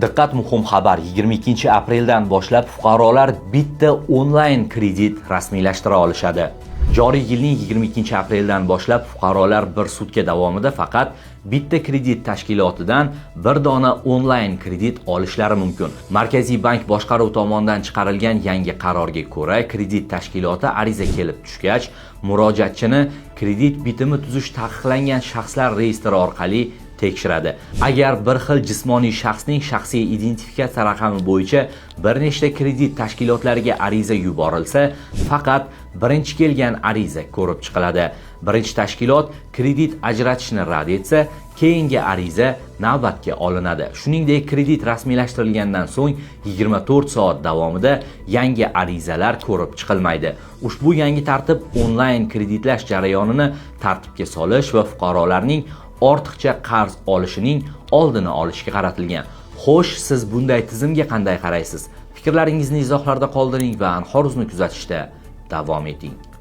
Diqqat, muhim xabar. 22 apreldan boshlab fuqarolar bitta onlayn kredit rasmiylashtira olishadi. Joriy yilning 22 apreldan boshlab fuqarolar bir sutka davomida faqat bitta kredit tashkilotidan bir dona onlayn kredit olishlari mumkin. Markaziy bank boshqaruvi tomonidan chiqarilgan yangi qarorga ko'ra, kredit tashkiloti ariza kelib tushgach, murojaatchini kredit bitimi tuzish taqiqlangan shaxslar reyestri orqali tekshiradi. Agar bir xil jismoniy shaxsning shaxsiy identifikatsiya raqami bo'yicha bir nechta kredit tashkilotlariga ariza yuborilsa, faqat birinchi kelgan ariza ko'rib chiqiladi. Birinchi tashkilot kredit ajratishni rad etsa, keyingi ariza navbatga olinadi. Shuningdek, kredit rasmiylashtirilgandan so'ng 24 soat davomida yangi arizalar ko'rib chiqilmaydi. Ushbu yangi tartib onlayn kreditlash jarayonini tartibga solish va fuqarolarning ortiqcha qarz olishining oldini olishga qaratilgan. Xo'sh, siz bunday tizimga qanday qaraysiz? Fikrlaringizni izohlarda qoldiring va Anhor.uz'ni kuzatishda davom eting.